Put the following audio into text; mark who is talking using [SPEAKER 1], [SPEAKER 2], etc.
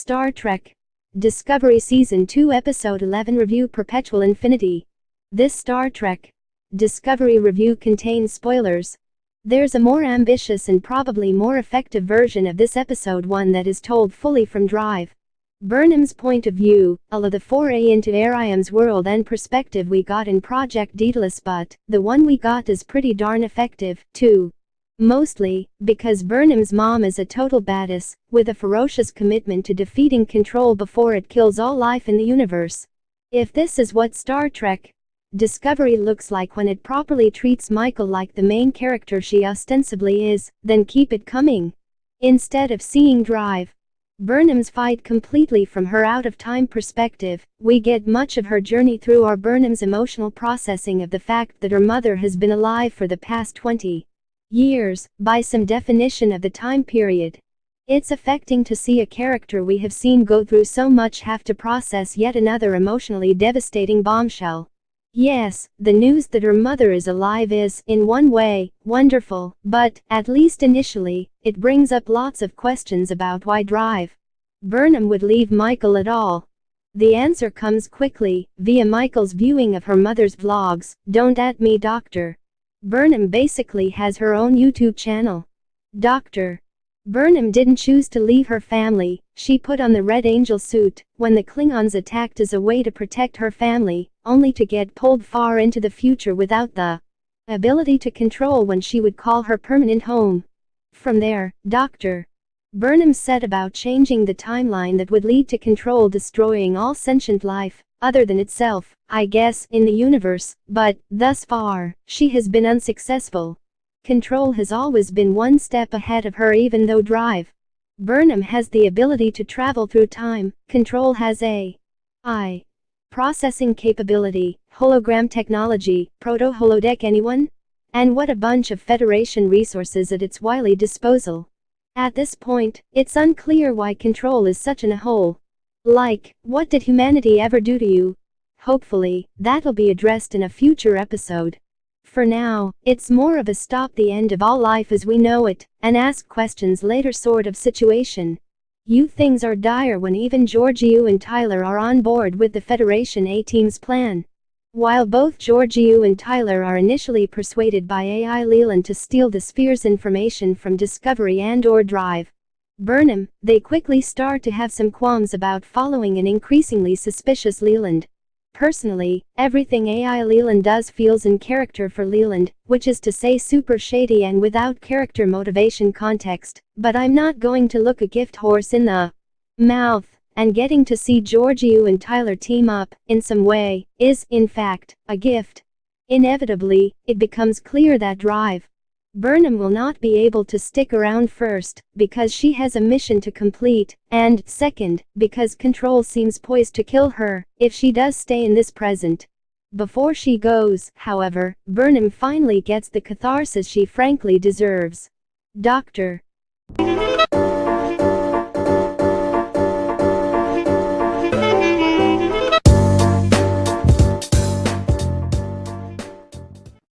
[SPEAKER 1] Star Trek Discovery Season 2 Episode 11 Review Perpetual Infinity. This Star Trek Discovery review contains spoilers. There's a more ambitious and probably more effective version of this episode, one that is told fully from Drive. Burnham's point of view, of the foray into Airiam's world and perspective we got in Project Daedalus, but the one we got is pretty darn effective, too. Mostly because Burnham's mom is a total badass, with a ferocious commitment to defeating control before it kills all life in the universe. If this is what Star Trek Discovery looks like when it properly treats Michael like the main character she ostensibly is, then keep it coming. Instead of seeing Drive Burnham's fight completely from her out-of-time perspective, we get much of her journey through our Burnham's emotional processing of the fact that her mother has been alive for the past 20 years, by some definition of the time period. It's affecting to see a character we have seen go through so much have to process yet another emotionally devastating bombshell. Yes, the news that her mother is alive is, in one way, wonderful, but, at least initially, it brings up lots of questions about why Drive Burnham would leave Michael at all. The answer comes quickly, via Michael's viewing of her mother's vlogs. Don't at me, Dr. Burnham basically has her own YouTube channel. Dr. Burnham didn't choose to leave her family. She put on the Red Angel suit when the Klingons attacked as a way to protect her family, only to get pulled far into the future without the ability to control when she would call her permanent home. From there, Dr. Burnham set about changing the timeline that would lead to control destroying all sentient life, other than itself, I guess, in the universe, but, thus far, she has been unsuccessful. Control has always been one step ahead of her, even though Drive Burnham has the ability to travel through time. Control has AI processing capability, hologram technology, proto-holodeck, anyone? And what a bunch of Federation resources at its wily disposal. At this point, it's unclear why Control is such an a-hole. Like, what did humanity ever do to you? Hopefully, that'll be addressed in a future episode. For now, it's more of a stop the end of all life as we know it, and ask questions later sort of situation. Things are dire when even Georgiou and Tyler are on board with the Federation A-Team's plan. While both Georgiou and Tyler are initially persuaded by AI Leland to steal the Sphere's information from Discovery and/or Drive Burnham, they quickly start to have some qualms about following an increasingly suspicious Leland. Personally, everything AI Leland does feels in character for Leland, which is to say super shady and without character motivation context, but I'm not going to look a gift horse in the mouth, and getting to see Georgiou and Tyler team up, in some way, is, in fact, a gift. Inevitably, it becomes clear that Drive Burnham will not be able to stick around, first, because she has a mission to complete, and, second, because Control seems poised to kill her, if she does stay in this present. Before she goes, however, Burnham finally gets the catharsis she frankly deserves. Dr.